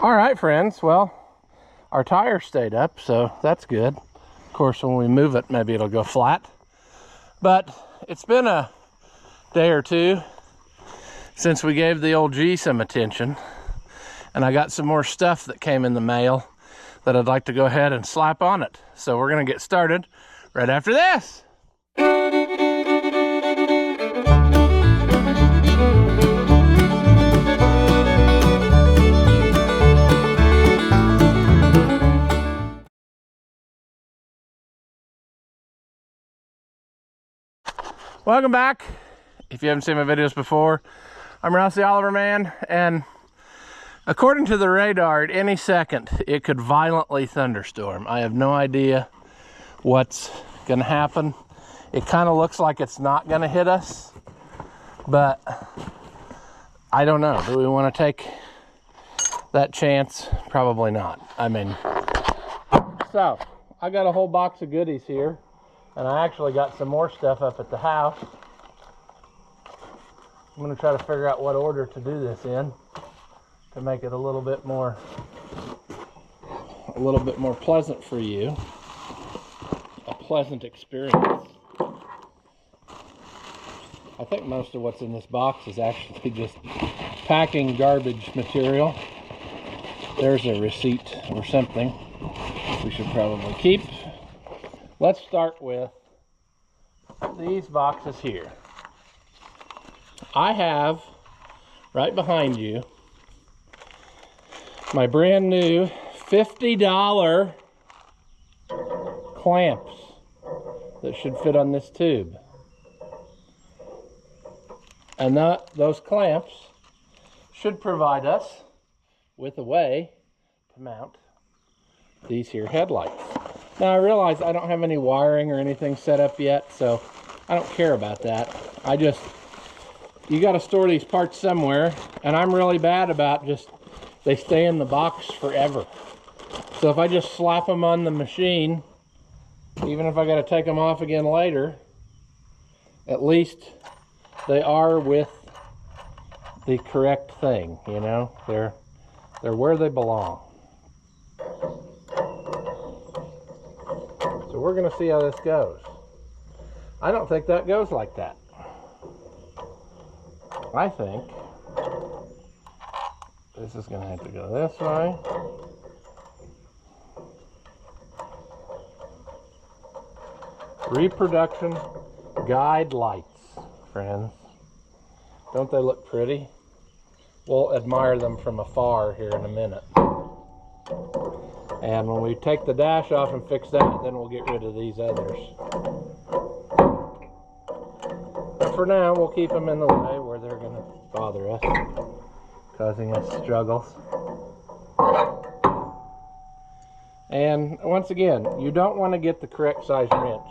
All right, friends, well, our tire stayed up, so that's good. Of course, when we move it, maybe it'll go flat. But it's been a day or two since we gave the old G some attention, and I got some more stuff that came in the mail that I'd like to go ahead and slap on it. So we're gonna get started right after this. Welcome back. If you haven't seen my videos before, I'm Rossi Oliver Man, and according to the radar, at any second it could violently thunderstorm. I have no idea what's gonna happen. It kind of looks like it's not gonna hit us, but I don't know. Do we want to take that chance? Probably not. I mean, so I got a whole box of goodies here. And I actually got some more stuff up at the house. I'm going to try to figure out what order to do this in to make it a little bit more pleasant for you. A pleasant experience. I think most of what's in this box is actually just packing garbage material. There's a receipt or something we should probably keep. Let's start with these boxes here. I have, right behind you, my brand new $50 clamps that should fit on this tube. And those clamps should provide us with a way to mount these here headlights. Now I realize I don't have any wiring or anything set up yet, so I don't care about that. You got to store these parts somewhere, and I'm really bad about they stay in the box forever. So if I just slap them on the machine, even if I got to take them off again later, at least they are with the correct thing, you know? They're where they belong. So we're going to see how this goes. I don't think that goes like that. I think this is going to have to go this way. Reproduction guide lights, friends. Don't they look pretty? We'll admire them from afar here in a minute. And when we take the dash off and fix that, then we'll get rid of these others. But for now, we'll keep them in the way where they're going to bother us, causing us struggles. And once again, you don't want to get the correct size wrench.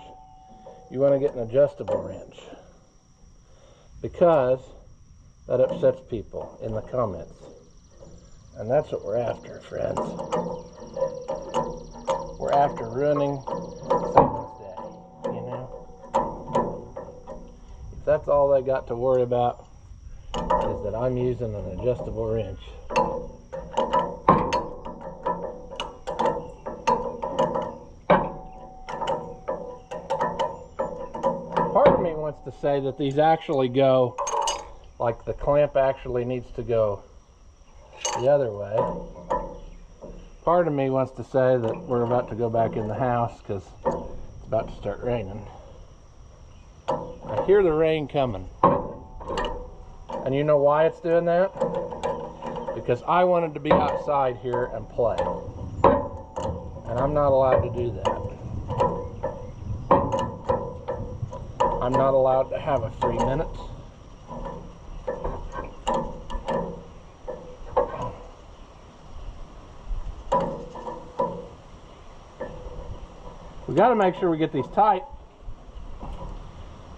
You want to get an adjustable wrench, because that upsets people in the comments. And that's what we're after, friends. We're after ruining someone's day, you know? If that's all they got to worry about is that I'm using an adjustable wrench. Part of me wants to say that these actually go, like the clamp actually needs to go the other way. Part of me wants to say that we're about to go back in the house because it's about to start raining. I hear the rain coming. And you know why it's doing that? Because I wanted to be outside here and play. And I'm not allowed to do that. I'm not allowed to have a free minute. We got to make sure we get these tight,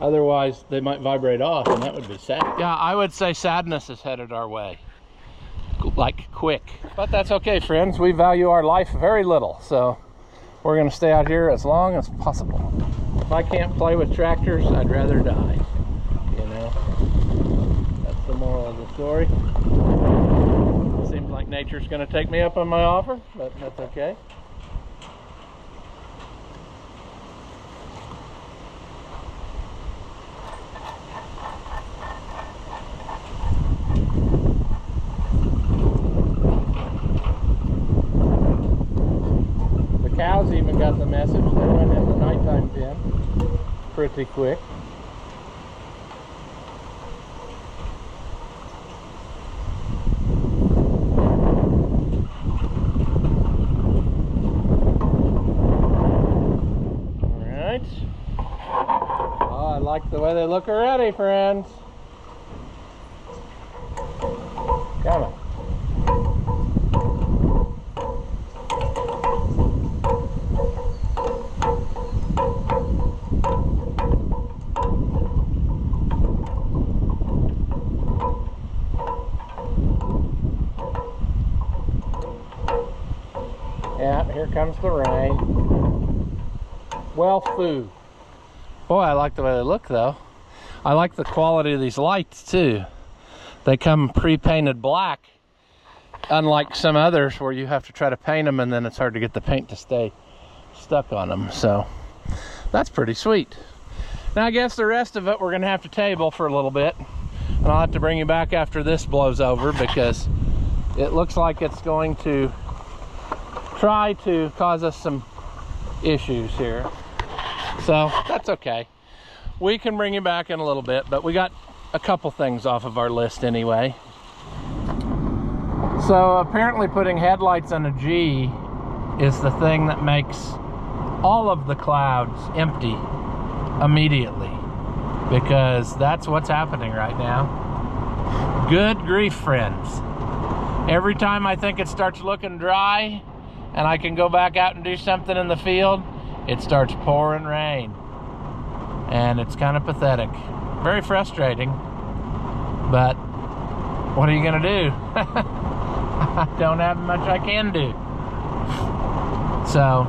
otherwise they might vibrate off, and that would be sad. Yeah, I would say sadness is headed our way, like quick. But that's okay, friends. We value our life very little, so we're going to stay out here as long as possible. If I can't play with tractors, I'd rather die, you know? That's the moral of the story. Seems like nature's gonna take me up on my offer, but that's okay. The cows even got the message. They went in the nighttime pen pretty quick. Oh, I like the way they look already, friends. Come on. Yeah, here comes the rain. Well, food. Boy, I like the way they look, though. I like the quality of these lights, too. They come pre-painted black, unlike some others where you have to try to paint them and then it's hard to get the paint to stay stuck on them. So that's pretty sweet. Now I guess the rest of it we're gonna have to table for a little bit, and I'll have to bring you back after this blows over, because it looks like it's going to try to cause us some issues here. So that's okay. We can bring you back in a little bit, but we got a couple things off of our list anyway. So apparently putting headlights on a G is the thing that makes all of the clouds empty immediately, because that's what's happening right now. Good grief, friends. Every time I think it starts looking dry and I can go back out and do something in the field, it starts pouring rain. And it's kind of pathetic. Very frustrating. But what are you gonna do? I don't have much I can do. So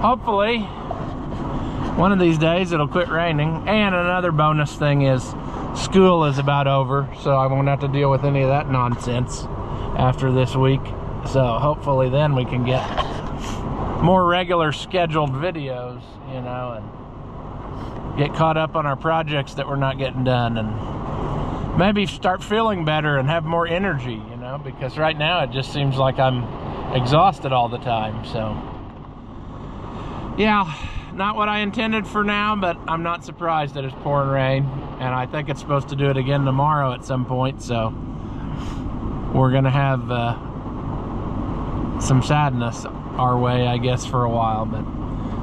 hopefully one of these days it'll quit raining. And another bonus thing is school is about over, so I won't have to deal with any of that nonsense after this week. So hopefully then we can get more regular scheduled videos, you know, and get caught up on our projects that we're not getting done, and maybe start feeling better and have more energy, you know, because right now it just seems like I'm exhausted all the time. So yeah, not what I intended for now, but I'm not surprised that it's pouring rain, and I think it's supposed to do it again tomorrow at some point. So we're gonna have some sadness our way, I guess, for a while, but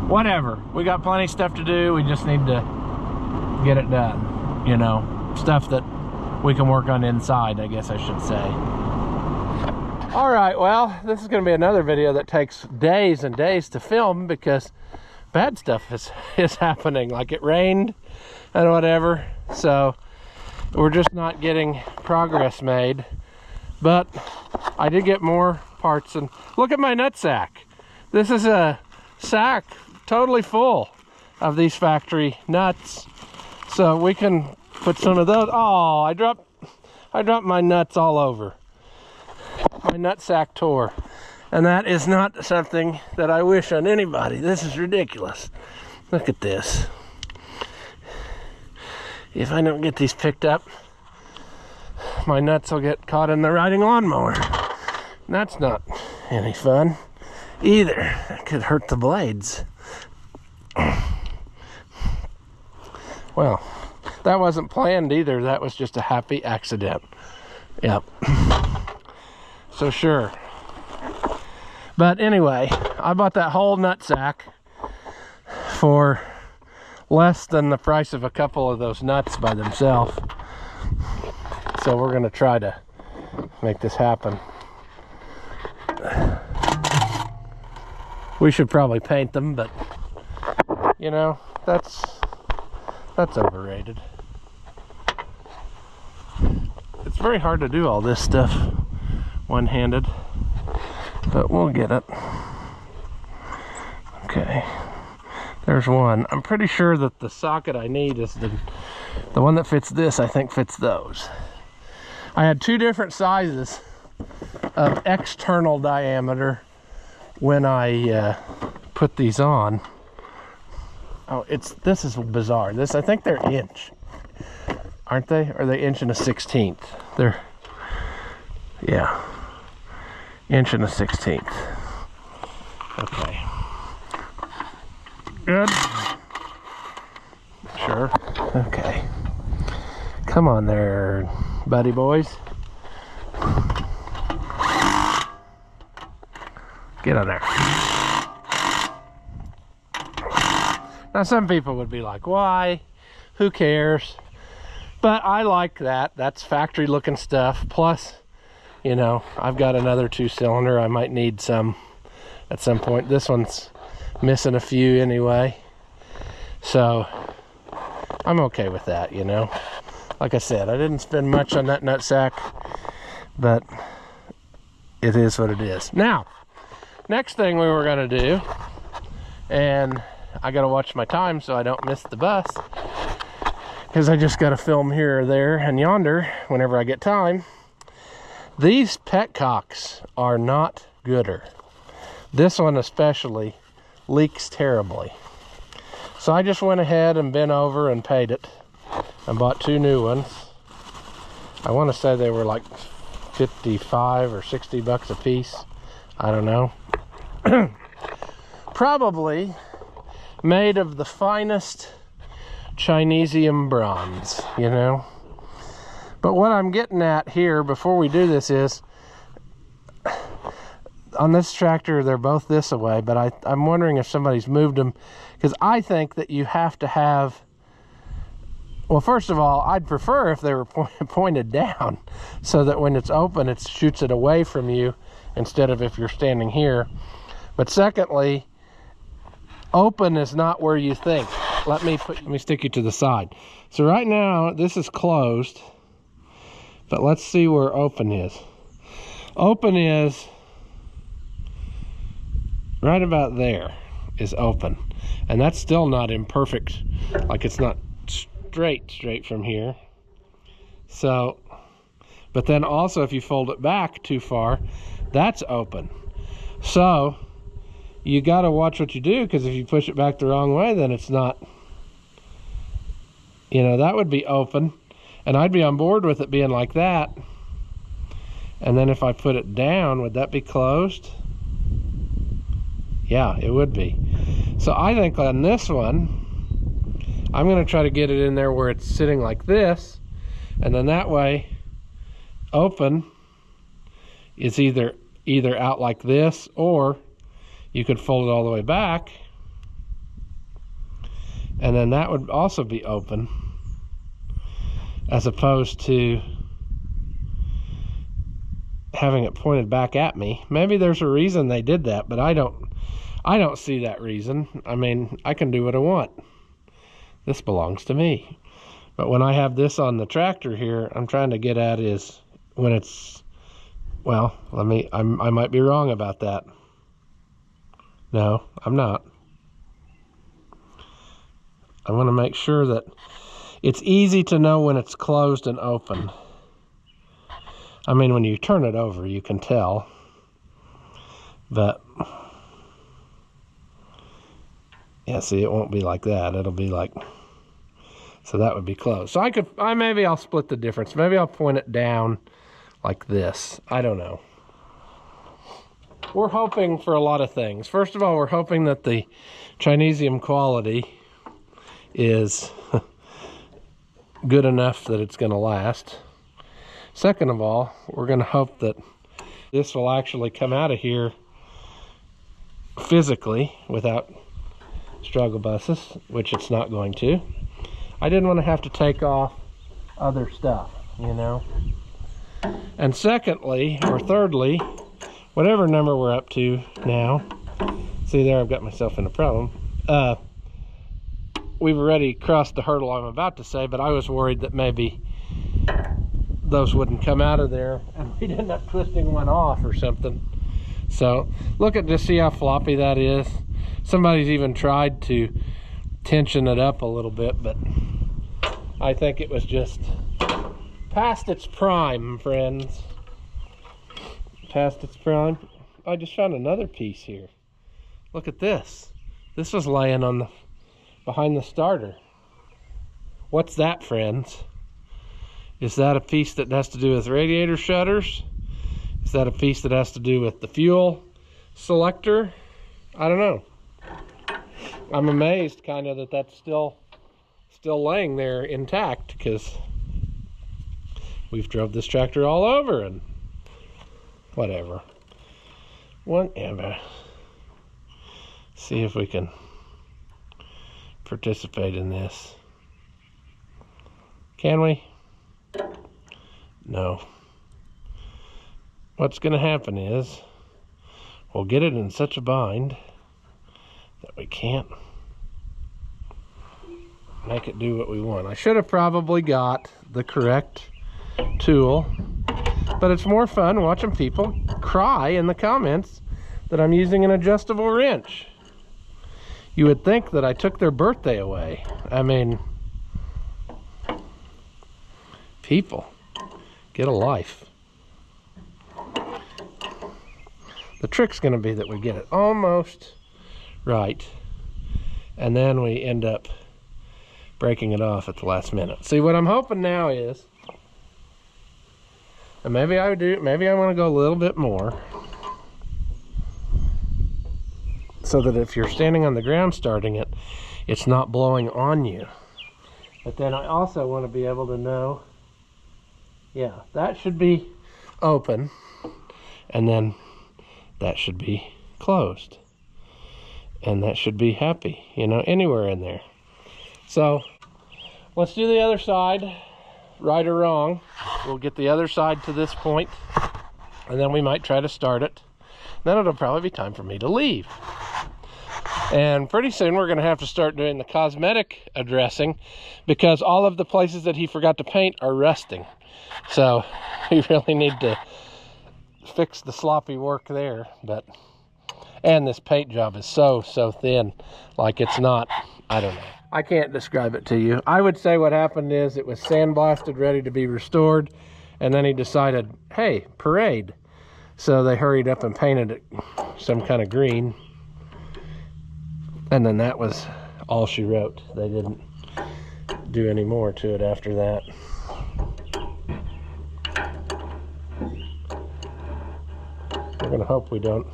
whatever. We got plenty of stuff to do. We just need to get it done, you know, stuff that we can work on inside, I guess I should say. All right, well, this is going to be another video that takes days and days to film, because bad stuff is happening, like it rained and whatever. So we're just not getting progress made. But I did get more parts, and look at my nut sack. This is a sack totally full of these factory nuts, so we can put some of those. Oh, I dropped my nuts all over. My nut sack tore, and that is not something that I wish on anybody. This is ridiculous. Look at this. If I don't get these picked up, my nuts will get caught in the riding lawnmower. That's not any fun either. It could hurt the blades. Well, that wasn't planned either. That was just a happy accident. Yep. So sure. But anyway, I bought that whole nut sack for less than the price of a couple of those nuts by themselves. So we're going to try to make this happen. We should probably paint them, but you know, that's overrated. It's very hard to do all this stuff one-handed, but we'll get it. Okay, there's one. I'm pretty sure that the socket I need is the one that fits this. I think fits those. I had two different sizes of external diameter when I put these on. Oh, this is bizarre. I think they're inch, aren't they? Or are they inch and a 16th? They're, yeah, inch and a 16th. Okay. Good. Sure. Okay. Come on there, buddy boys. Get on there. Now some people would be like, why? Who cares? But I like that. That's factory looking stuff. Plus, you know, I've got another 2-cylinder. I might need some at some point. This one's missing a few anyway. So I'm okay with that, you know. Like I said, I didn't spend much on that nutsack, but it is what it is. Now, next thing we were gonna do, and I gotta watch my time so I don't miss the bus, because I just gotta film here or there and yonder whenever I get time. These petcocks are not gooder. This one especially leaks terribly. So I just went ahead and bent over and paid it. I bought 2 new ones. I want to say they were like 55 or 60 bucks a piece. I don't know. Probably made of the finest Chinesium bronze, you know. But what I'm getting at here before we do this is, on this tractor they're both this way, but I'm wondering if somebody's moved them, because I think that you have to have, well, first of all, I'd prefer if they were pointed down, so that when it's open it shoots it away from you instead of if you're standing here. But secondly, open is not where you think. Let me stick you to the side. So right now this is closed, but let's see where open is. Open is right about there is open, and that's still not imperfect, like it's not straight from here. So, but then also if you fold it back too far, that's open. So you got to watch what you do, because if you push it back the wrong way, then it's not, you know, that would be open, and I'd be on board with it being like that. And then if I put it down, would that be closed? Yeah, it would be. So I think on this one, I'm going to try to get it in there where it's sitting like this, and then that way open is either out like this, or you could fold it all the way back, and then that would also be open, as opposed to having it pointed back at me. Maybe there's a reason they did that, but I don't see that reason. I mean, I can do what I want. This belongs to me. But when I have this on the tractor here, I'm trying to get at is when it's, well, I might be wrong about that. No, I'm not. I want to make sure that it's easy to know when it's closed and open. I mean, when you turn it over, you can tell. But yeah, see, it won't be like that. It'll be like, so that would be closed. So maybe I'll split the difference. Maybe I'll point it down like this. I don't know. We're hoping for a lot of things. First of all, we're hoping that the Chinesium quality is good enough that it's going to last. Second of all, we're going to hope that this will actually come out of here physically without struggle buses, which it's not going to. I didn't want to have to take off other stuff, you know. And secondly, or thirdly, whatever number we're up to now, see there, I've got myself in a problem. We've already crossed the hurdle I'm about to say, but I was worried that maybe those wouldn't come out of there and we'd end up twisting one off or something. So look at, just see how floppy that is. Somebody's even tried to tension it up a little bit, but I think it was just past its prime, friends. past its prime. I just found another piece here. Look at this. This was laying on the behind the starter. What's that, friends? Is that a piece that has to do with radiator shutters? Is that a piece that has to do with the fuel selector? I don't know. I'm amazed kind of that that's still laying there intact, because we've drove this tractor all over and whatever. See if we can participate in this. Can we? No. What's going to happen is we'll get it in such a bind that we can't make it do what we want. I should have probably got the correct tool, but it's more fun watching people cry in the comments that I'm using an adjustable wrench. You would think that I took their birthday away. I mean, people, get a life. The trick's going to be that we get it almost right, and then we end up breaking it off at the last minute. See, what I'm hoping now is, and maybe I want to go a little bit more, so that if you're standing on the ground starting it, it's not blowing on you. But then I also want to be able to know, yeah, that should be open, and then that should be closed, and that should be happy, you know, anywhere in there. So let's do the other side, right or wrong. We'll get the other side to this point, and then we might try to start it. Then it'll probably be time for me to leave. And pretty soon we're going to have to start doing the cosmetic addressing, because all of the places that he forgot to paint are rusting. So we really need to fix the sloppy work there. And this paint job is so thin, like it's not, I don't know. I can't describe it to you. I would say what happened is it was sandblasted, ready to be restored, and then he decided, hey, parade. So they hurried up and painted it some kind of green. And then that was all she wrote. They didn't do any more to it after that. We're going to hope we don't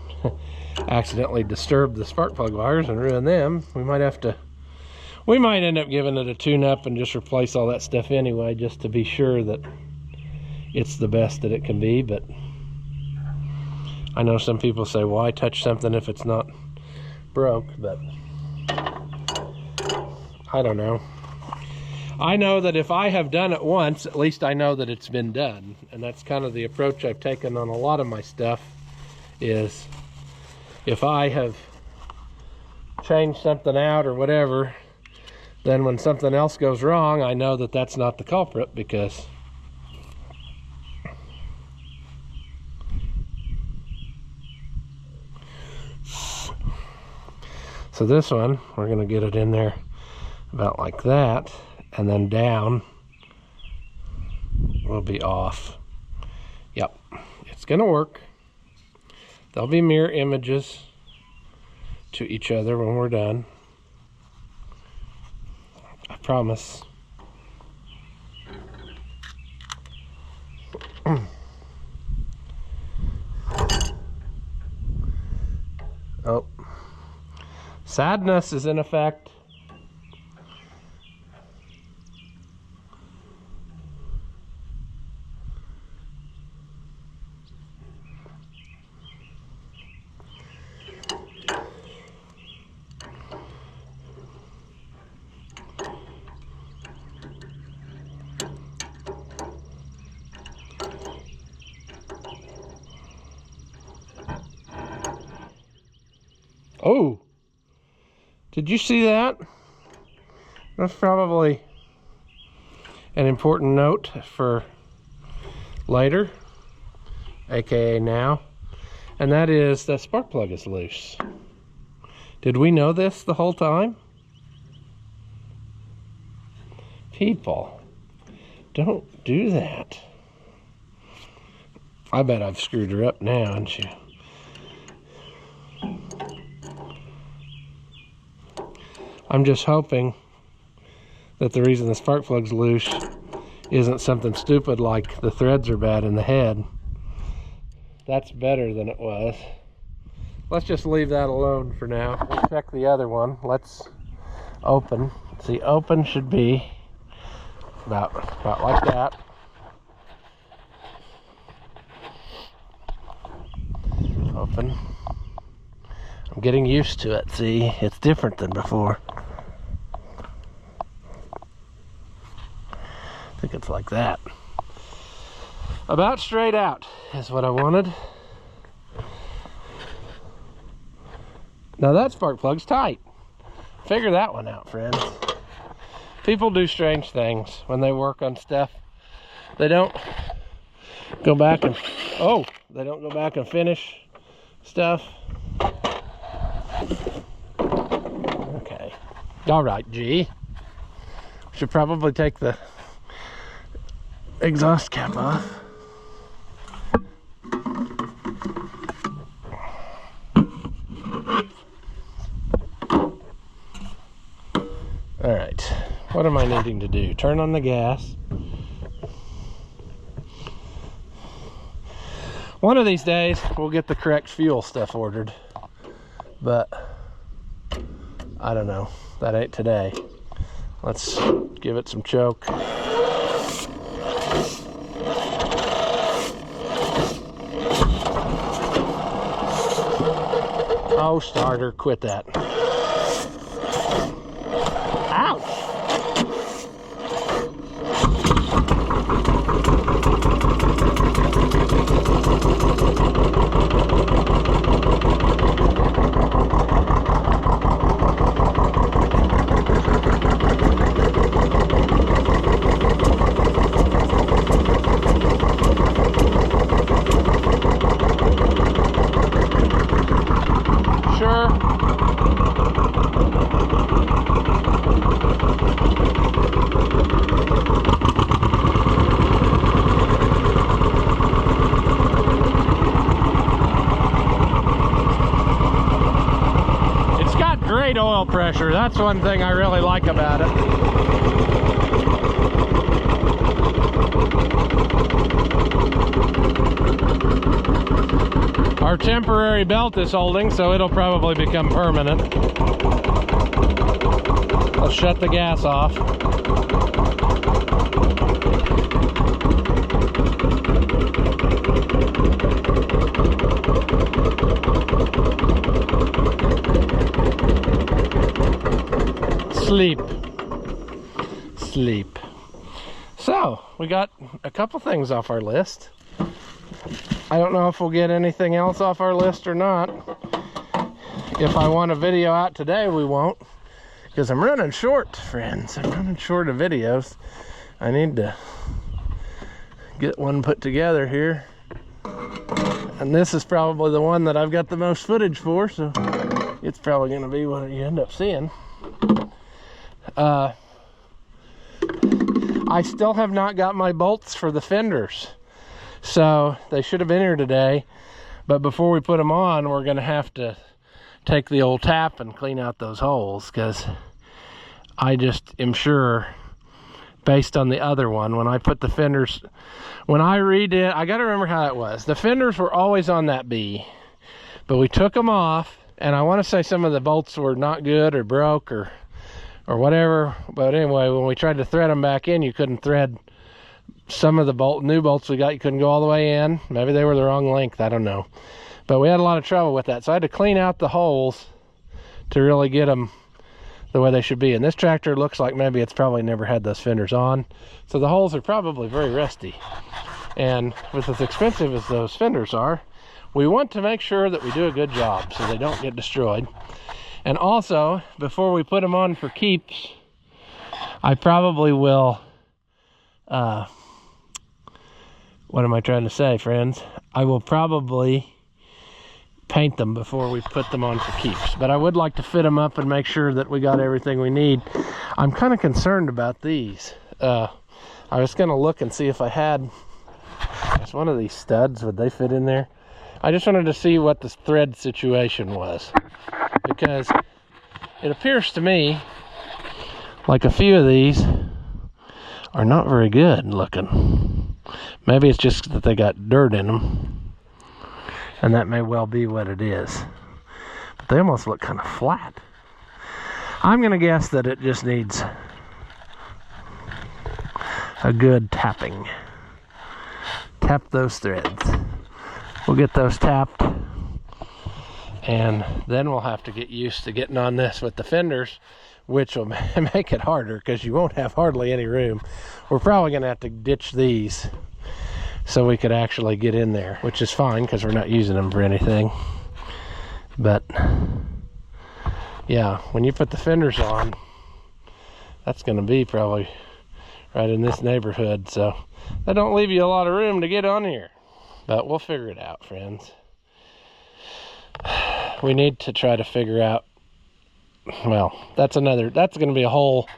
accidentally disturb the spark plug wires and ruin them. We might end up giving it a tune-up and just replace all that stuff anyway, just to be sure that it's the best that it can be. But I know some people say, why touch something if it's not broke? But I don't know. I know that if I have done it once, at least I know that it's been done. And that's kind of the approach I've taken on a lot of my stuff, is if I have changed something out or whatever, then when something else goes wrong, I know that that's not the culprit, because so this one, we're going to get it in there about like that, and then down will be off. Yep, it's going to work. There'll be mirror images to each other when we're done. I promise. Oh. Sadness is in effect. Oh, did you see that? That's probably an important note for later, aka now, and that is that spark plug is loose. Did we know this the whole time? People, don't do that. I bet I've screwed her up now, haven't you? I'm just hoping that the reason the spark plug's loose isn't something stupid like the threads are bad in the head. That's better than it was. Let's just leave that alone for now. We'll check the other one. Let's open. See, open should be about like that. Open. I'm getting used to it. See, it's different than before. I think it's like that. About straight out is what I wanted. Now that spark plug's tight. Figure that one out, friends. People do strange things when they work on stuff. They don't go back and finish stuff. Okay. All right, G. Should probably take the exhaust cap off. All right, what am I needing to do? Turn on the gas. One of these days, we'll get the correct fuel stuff ordered, but I don't know. That ain't today. Let's give it some choke. Oh, starter, quit that. Ouch! Sure. It's got great oil pressure. That's one thing I really like about it. Our temporary belt is holding, so it'll probably become permanent. Let's shut the gas off. Sleep. Sleep. So, we got a couple things off our list. I don't know if we'll get anything else off our list or not. If I want a video out today, we won't. Because I'm running short, friends. I'm running short of videos. I need to get one put together here. And this is probably the one that I've got the most footage for, so it's probably going to be what you end up seeing. I still have not got my bolts for the fenders. So they should have been here today, but before we put them on, we're going to have to take the old tap and clean out those holes, because I just am sure, based on the other one, when I put the fenders, when I redid, I got to remember how that was. The fenders were always on that B, but we took them off, and I want to say some of the bolts were not good or broke or whatever, but anyway, when we tried to thread them back in, you couldn't thread. Some of the new bolts we got, you couldn't go all the way in. Maybe they were the wrong length, I don't know. But we had a lot of trouble with that, so I had to clean out the holes to really get them the way they should be. And this tractor looks like maybe it's probably never had those fenders on, so the holes are probably very rusty. And with as expensive as those fenders are, we want to make sure that we do a good job so they don't get destroyed. And also, before we put them on for keeps, I probably will what am I trying to say, friends? I will probably paint them before we put them on for keeps, but I would like to fit them up and make sure that we got everything we need. I'm kind of concerned about these. I was going to look and see if I had Is one of these studs, would they fit in there? I just wanted to see what the thread situation was, because it appears to me like a few of these are not very good looking. Maybe it's just that they got dirt in them, and that may well be what it is. But they almost look kind of flat. I'm gonna guess that it just needs a good tapping. Tap those threads. We'll get those tapped, and then we'll have to get used to getting on this with the fenders, which will make it harder because you won't have hardly any room. We're probably gonna have to ditch these so we could actually get in there, which is fine because we're not using them for anything. But yeah, when you put the fenders on, that's gonna be probably right in this neighborhood, so that don't leave you a lot of room to get on here. But we'll figure it out, friends. We need to try to figure out, well, that's going to be a whole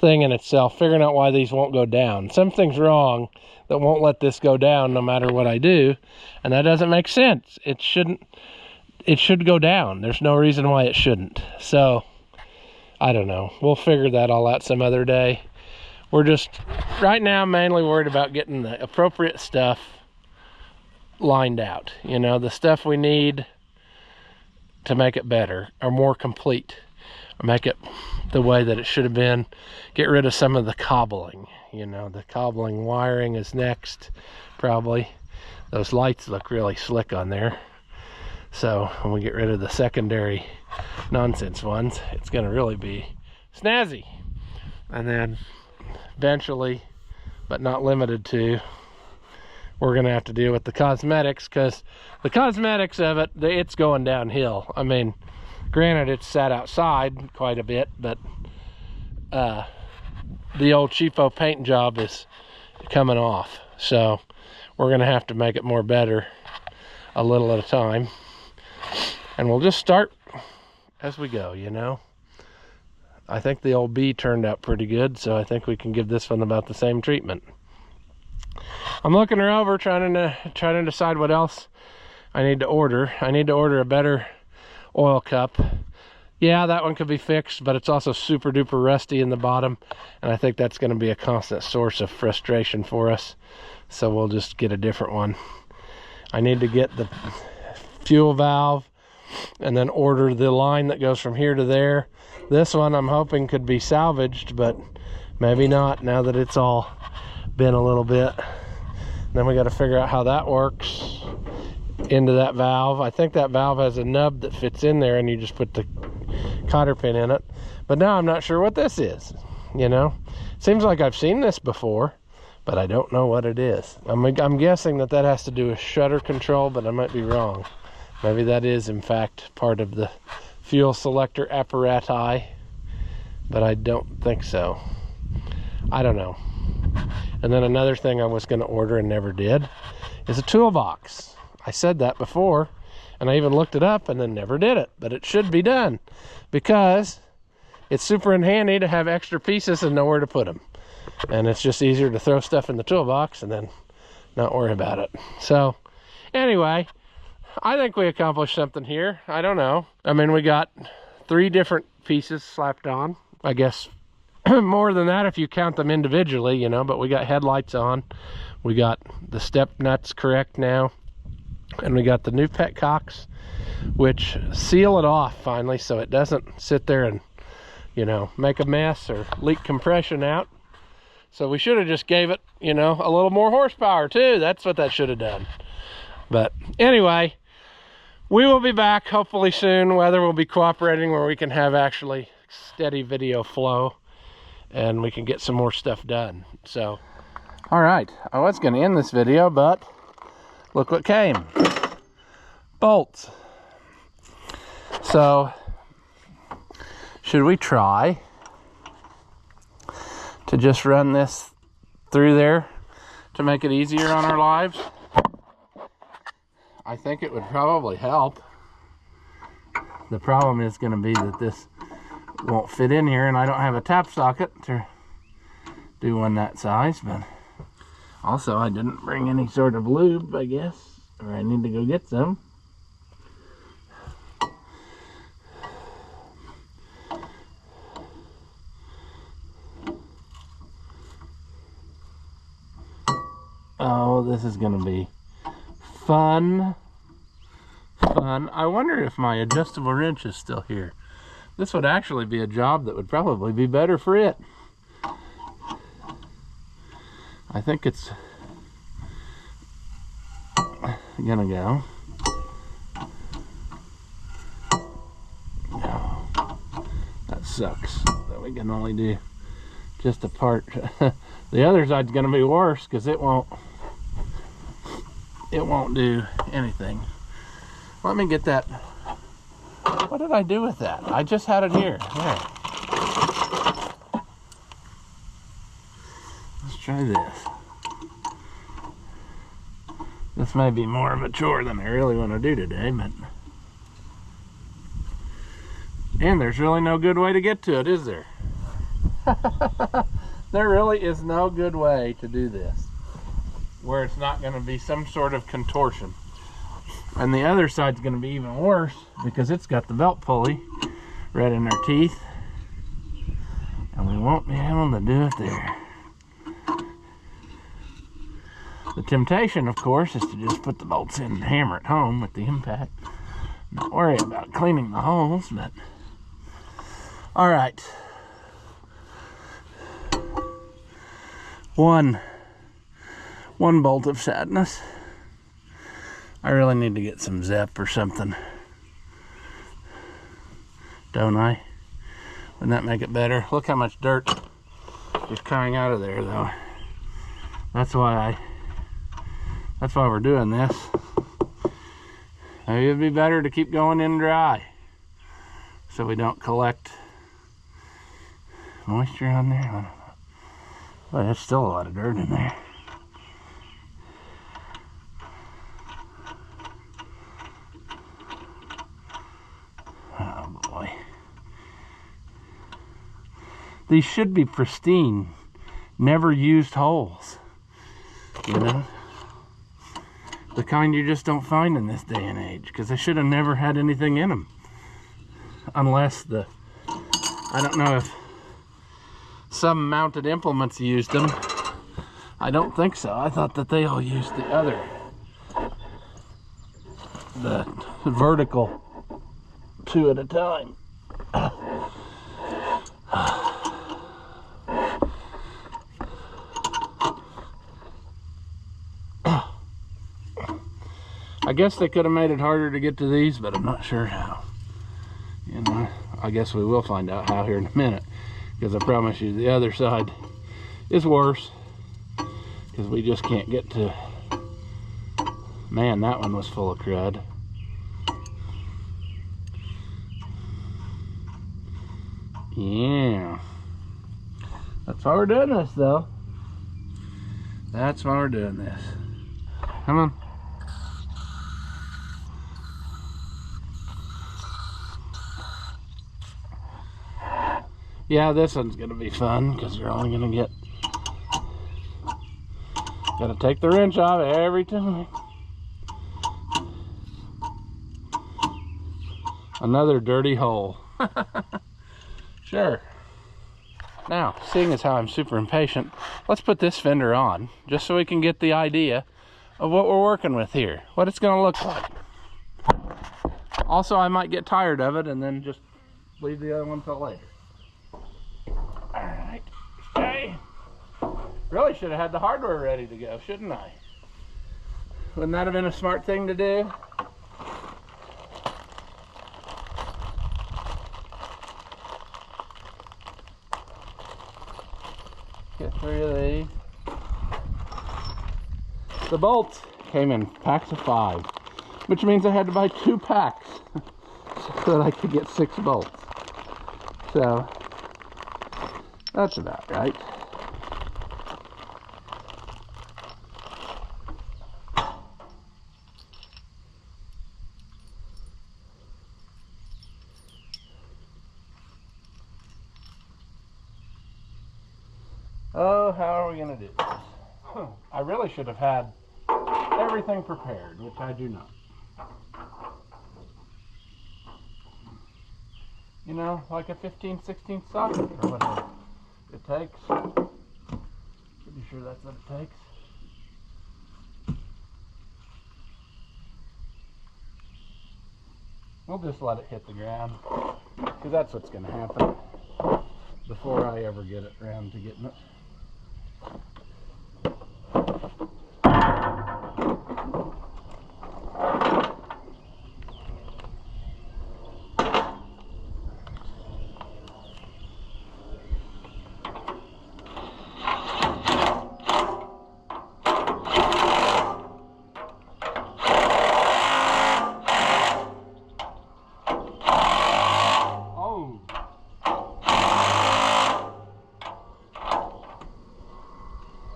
thing in itself, figuring out why these won't go down. Something's wrong that won't let this go down no matter what I do, and that doesn't make sense. It should go down. There's no reason why it shouldn't. So, I don't know. We'll figure that all out some other day. We're just, right now, mainly worried about getting the appropriate stuff lined out. You know, the stuff we need to make it better or more complete, or make it the way that it should have been. Get rid of some of the cobbling. You know, the cobbling wiring is next, probably. Those lights look really slick on there. So when we get rid of the secondary nonsense ones, it's going to really be snazzy. And then eventually, but not limited to, we're going to have to deal with the cosmetics, because the cosmetics of it, it's going downhill. I mean, granted, it's sat outside quite a bit, but the old cheapo paint job is coming off. So we're going to have to make it more better a little at a time. And we'll just start as we go, you know. I think the old B turned out pretty good, so I think we can give this one about the same treatment. I'm looking her over, trying to decide what else I need to order. I need to order a better oil cup. Yeah, that one could be fixed, but it's also super duper rusty in the bottom, and I think that's going to be a constant source of frustration for us. So we'll just get a different one. I need to get the fuel valve and then order the line that goes from here to there. This one I'm hoping could be salvaged, but maybe not now that it's all been a little bit. Then we got to figure out how that works into that valve. I think that valve has a nub that fits in there, and you just put the cotter pin in it. But now I'm not sure what this is, you know. Seems like I've seen this before, but I don't know what it is. I'm guessing that has to do with shutter control, but I might be wrong. Maybe that is in fact part of the fuel selector apparati, but I don't think so. I don't know. And then another thing I was going to order and never did is a toolbox. I said that before, and I even looked it up and then never did it, but it should be done because it's super handy to have extra pieces and know where to put them. And it's just easier to throw stuff in the toolbox and then not worry about it. So anyway, I think we accomplished something here. I don't know. I mean, we got 3 different pieces slapped on. I guess more than that if you count them individually, you know, but we got headlights on. We got the step nuts correct now. And we got the new petcocks, which seal it off finally so it doesn't sit there and, you know, make a mess or leak compression out. So we should have just gave it, you know, a little more horsepower too. That's what that should have done. But anyway, we will be back hopefully soon. Weather will be cooperating where we can have actually steady video flow and we can get some more stuff done. So, all right, I was going to end this video, but look what came. Bolts. So, should we try to just run this through there to make it easier on our lives? I think it would probably help. The problem is going to be that this won't fit in here, and I don't have a tap socket to do one that size, but Also, I didn't bring any sort of lube, I guess, or I need to go get some. Oh, this is gonna be fun. I wonder if my adjustable wrench is still here. This would actually be a job that would probably be better for it. I think it's gonna go. No, that sucks that we can only do just a part. The other side's gonna be worse because it won't do anything. Let me get that. What did I do with that? I just had it here. There. Let's try this. This may be more of a chore than I really want to do today, but... And there's really no good way to get to it, is there? There really is no good way to do this where it's not going to be some sort of contortion. And the other side's going to be even worse because it's got the belt pulley right in our teeth. And we won't be able to do it there. The temptation, of course, is to just put the bolts in and hammer it home with the impact. Not worry about cleaning the holes, but... Alright. One bolt of sadness. I really need to get some Zep or something. Don't I? Wouldn't that make it better? Look how much dirt is coming out of there, though. That's why we're doing this. Maybe it'd be better to keep going in dry so we don't collect moisture on there. I don't know. Well, there's still a lot of dirt in there. Oh boy. These should be pristine, never used holes, you know? The kind you just don't find in this day and age, because they should have never had anything in them. Unless I don't know if some mounted implements used them. I don't think so. I thought that they all used the vertical 2 at a time. I guess they could have made it harder to get to these, but I'm not sure how. You know, I guess we will find out how here in a minute, because I promise you the other side is worse, because we just can't get to... Man, that one was full of crud. Yeah. That's why we're doing this, though. That's why we're doing this. Come on. Yeah, this one's gonna be fun because you're only gonna get... Gotta take the wrench off every time. Another dirty hole. Sure. Now, seeing as how I'm super impatient, let's put this fender on just so we can get the idea of what we're working with here, what it's gonna look like. Also, I might get tired of it and then just leave the other one till later. Alright, okay. Really should have had the hardware ready to go, shouldn't I? Wouldn't that have been a smart thing to do? Get 3 of these. The bolts came in packs of 5, which means I had to buy 2 packs so that I could get 6 bolts. So that's about right. Oh, how are we gonna do this? I really should have had everything prepared, which I do not. You know, like a 15/16 socket or whatever it takes. Pretty sure that's what it takes. We'll just let it hit the ground, because that's what's going to happen before I ever get it around to getting it.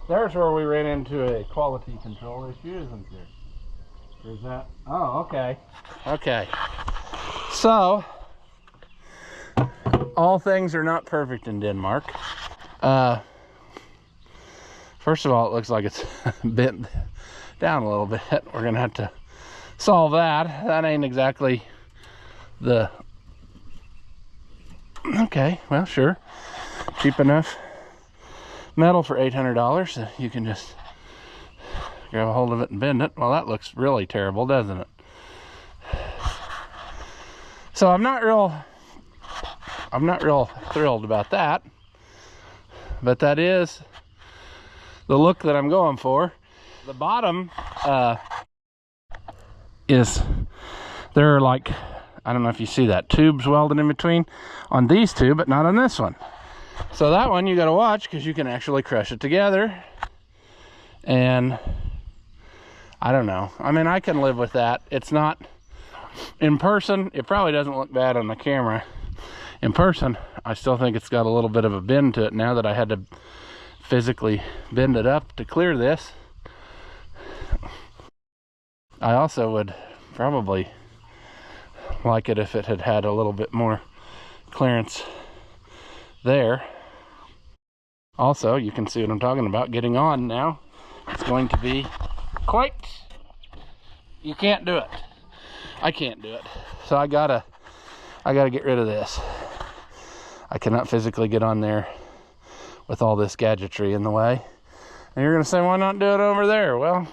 There's where we ran into a quality control issue, isn't there? Or is that? Oh, okay. Okay. So, all things are not perfect in Denmark. First of all, it looks like it's bent down a little bit. We're going to have to solve that. That ain't exactly the... Okay, well, sure. Cheap enough metal for $800, so you can just grab a hold of it and bend it. Well, that looks really terrible, doesn't it? So I'm not real thrilled about that, but that is the look that I'm going for. The bottom there are like, I don't know if you see that, tubes welded in between on these two, but not on this one. So that one you got to watch, because you can actually crush it together. And I don't know. I mean, I can live with that. It's not, in person, it probably doesn't look bad on the camera. In person, I still think it's got a little bit of a bend to it now that I had to physically bend it up to clear this. I also would probably like it if it had had a little bit more clearance there. Also, you can see what I'm talking about getting on now. It's going to be quite, you can't do it. I can't do it. So I gotta get rid of this. I cannot physically get on there with all this gadgetry in the way. And you're gonna say, why not do it over there? Well,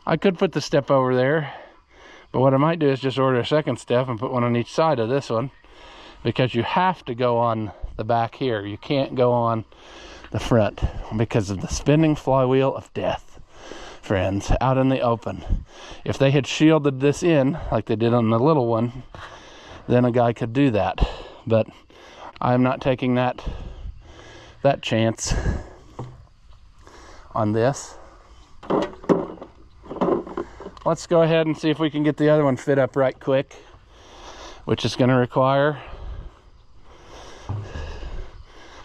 I could put the step over there, but what I might do is just order a second step and put one on each side of this one, because you have to go on the back here. You can't go on the front because of the spinning flywheel of death, friends, out in the open. If they had shielded this in like they did on the little one, then a guy could do that. But I'm not taking that chance on this. Let's go ahead and see if we can get the other one fit up right quick, which is going to require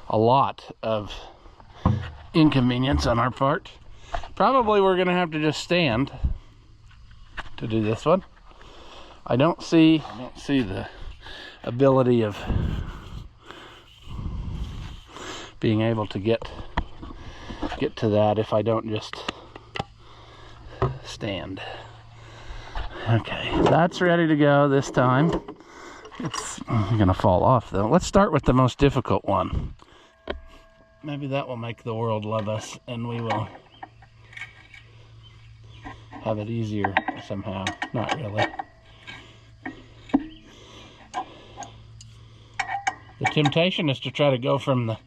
a lot of inconvenience on our part. Probably we're going to have to just stand to do this one. I don't see the ability of being able to get to that if I don't just stand. Okay, that's ready to go this time. It's gonna fall off though. Let's start with the most difficult one. Maybe that will make the world love us and we will have it easier somehow. Not really. The temptation is to try to go from the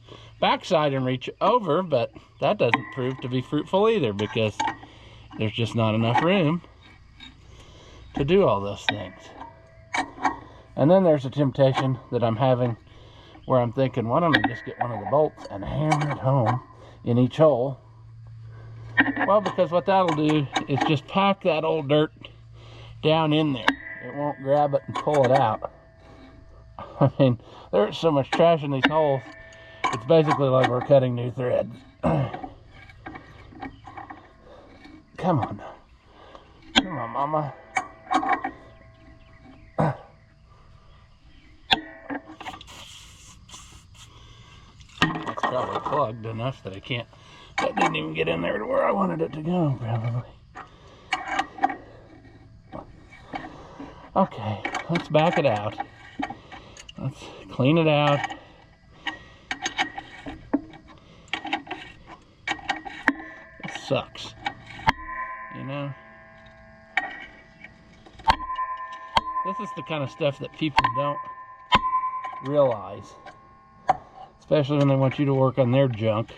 backside and reach over, but that doesn't prove to be fruitful either, because there's just not enough room to do all those things. And then there's a temptation that I'm having where I'm thinking, why don't I just get one of the bolts and hammer it home in each hole? Well, because what that'll do is just pack that old dirt down in there. It won't grab it and pull it out. I mean, there's so much trash in these holes, it's basically like we're cutting new threads. Come on. Come on, Mama. It's probably plugged enough that I can't That didn't even get in there to where I wanted it to go, probably. Okay, let's back it out. Let's clean it out. It sucks, you know? This is the kind of stuff that people don't realize, especially when they want you to work on their junk.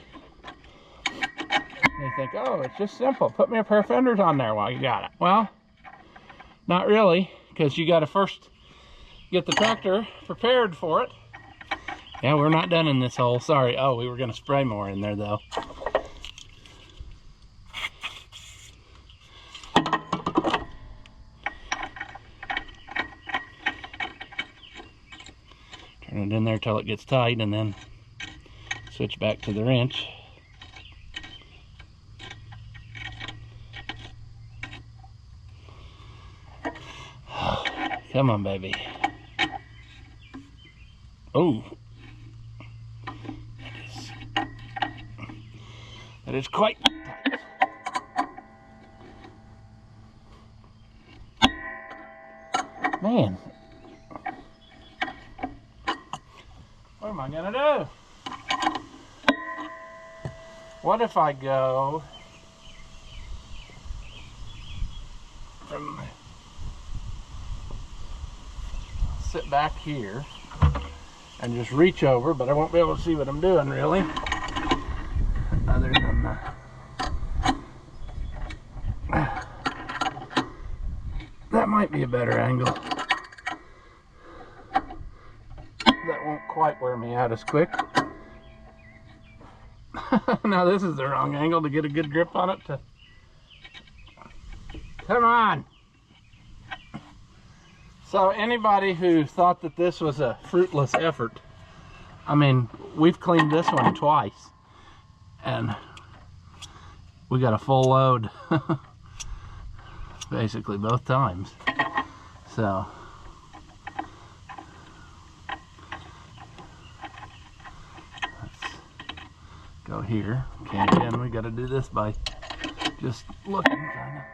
They think, oh, it's just simple. Put me a pair of fenders on there while you got it. Well, not really, because you got to first get the tractor prepared for it. Yeah, we're not done in this hole. Sorry. Oh, we were going to spray more in there, though. Turn it in there till it gets tight, and then switch back to the wrench. Come on, baby. Oh, that is quite tight. Man, what am I gonna do? What if I go from sit back here and just reach over, but I won't be able to see what I'm doing really, other than that might be a better angle. That won't quite wear me out as quick. Now this is the wrong angle to get a good grip on it. Come on. So anybody who thought that this was a fruitless effort, I mean, we've cleaned this one twice and we got a full load basically both times. So let's go here. Okay, again, we got to do this by just looking, kind of.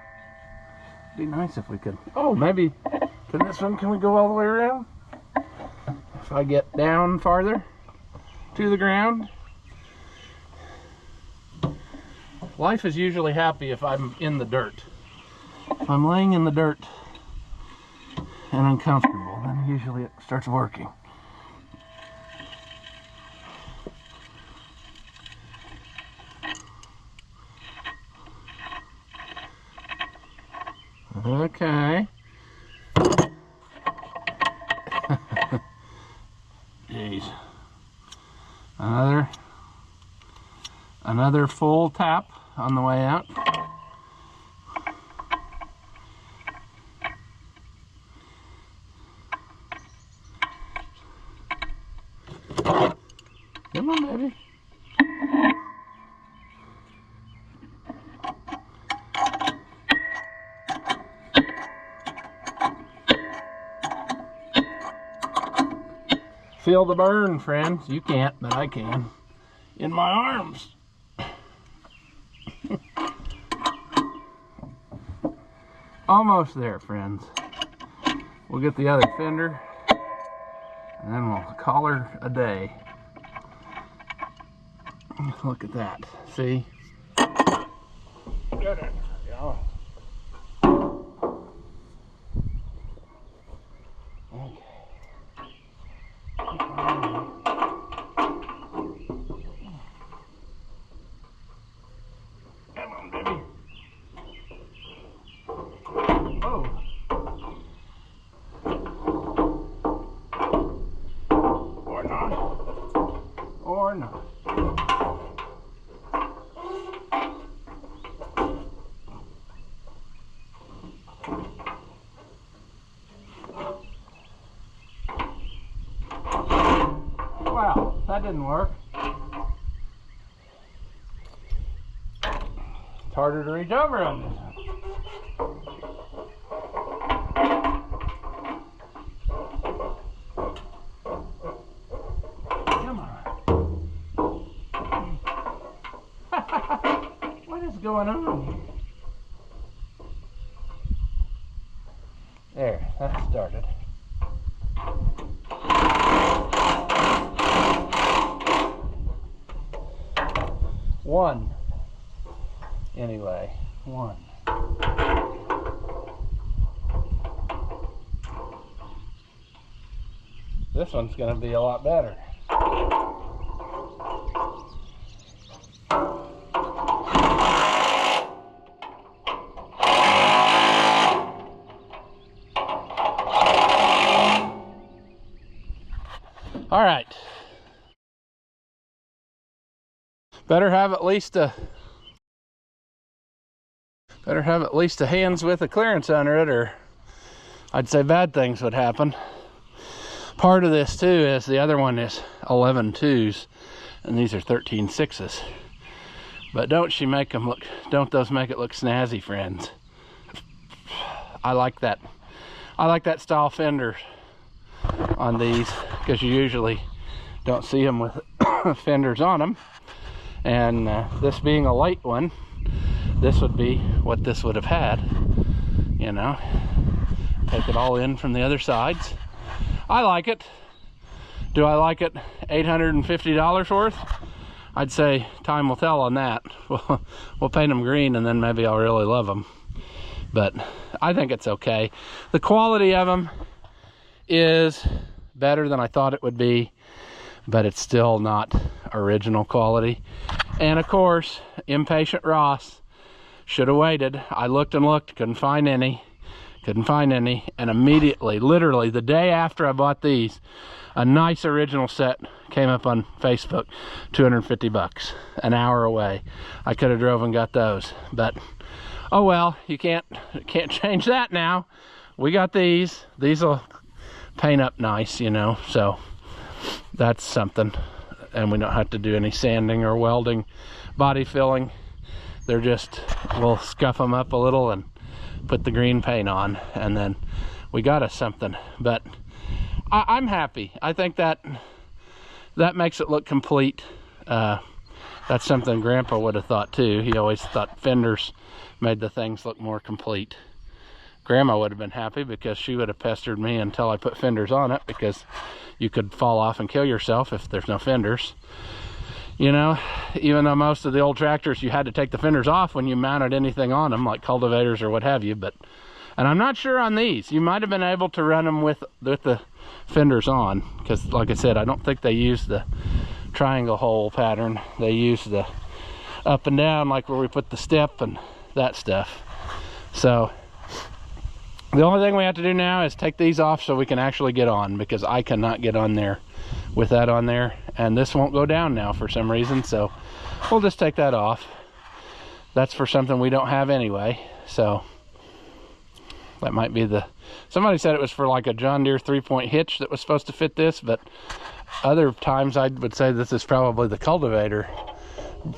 Be nice if we could. Oh, maybe. Can we go all the way around? If I get down farther to the ground. Life is usually happy if I'm in the dirt. If I'm laying in the dirt and uncomfortable, then usually it starts working. Okay. Jeez. Another full tap on the way out. Come on, baby. Feel the burn, friends. You can't, but I can. In my arms. Almost there, friends. We'll get the other fender, and then we'll call her a day. Look at that. See? Got it. Yeah. Okay. Come on, baby. Oh. Or not. Or not. Wow, that didn't work. It's harder to reach over on this one. Come on. going on? There, that started. One. Anyway, one. This one's going to be a lot better. All right. Better have at least a hands with a clearance under it, or I'd say bad things would happen. Part of this too is the other one is 11.2s and these are 13.6s. But don't those make it look snazzy, friends? I like that style fender on these because you usually don't see them with fenders on them. And this being a light one, this would be what this would have had, you know. Take it all in from the other sides. I like it. Do I like it $850 worth? I'd say time will tell on that. We'll paint them green and then maybe I'll really love them. But I think it's okay. The quality of them is better than I thought it would be, but it's still not original quality. And of course, impatient Ross should have waited. I looked and looked, couldn't find any, and immediately, literally the day after I bought these, a nice original set came up on Facebook, 250 bucks, an hour away. I could have drove and got those, but oh well, you can't change that now. We got these will paint up nice, you know, so that's something. And we don't have to do any sanding or welding, body filling. They're just, we'll scuff them up a little and put the green paint on, and then we got us something. But I'm happy. I think that makes it look complete. That's something Grandpa would have thought too. He always thought fenders made the things look more complete. Grandma would have been happy because she would have pestered me until I put fenders on it, because you could fall off and kill yourself if there's no fenders. You know, even though most of the old tractors you had to take the fenders off when you mounted anything on them, like cultivators or what have you. And I'm not sure on these. You might have been able to run them with the fenders on, because like I said, I don't think they use the triangle hole pattern. They use the up and down, like where we put the step and that stuff. So the only thing we have to do now is take these off so we can actually get on, because I cannot get on there with that on there, and this won't go down now for some reason, so we'll just take that off. That's for something we don't have anyway, so that might be somebody said it was for like a John Deere 3-point hitch that was supposed to fit this, but other times I would say this is probably the cultivator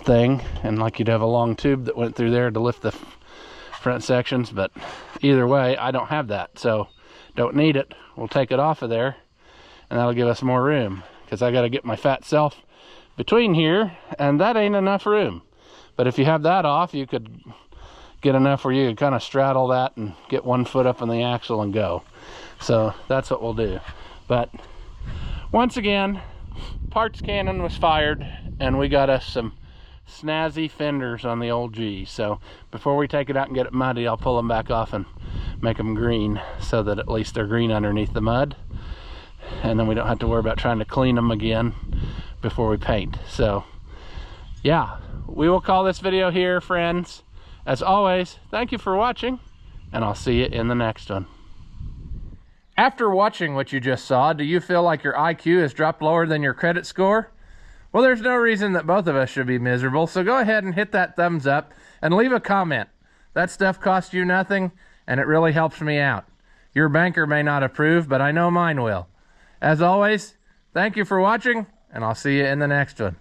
thing, and like you'd have a long tube that went through there to lift the front sections. But either way, I don't have that, so don't need it. We'll take it off of there, and that'll give us more room, because I got to get my fat self between here, and that ain't enough room. But if you have that off, you could get enough where you could kind of straddle that and get one foot up in the axle and go. So that's what we'll do. But once again, parts cannon was fired, and we got us some snazzy fenders on the old G. So before we take it out and get it muddy, I'll pull them back off and make them green, so that at least they're green underneath the mud, and then we don't have to worry about trying to clean them again before we paint. So yeah, we will call this video here, friends. As always, thank you for watching, and I'll see you in the next one. After watching what you just saw, do you feel like your IQ has dropped lower than your credit score? Well, there's no reason that both of us should be miserable, so go ahead and hit that thumbs up and leave a comment. That stuff costs you nothing, and it really helps me out. Your banker may not approve, but I know mine will. As always, thank you for watching, and I'll see you in the next one.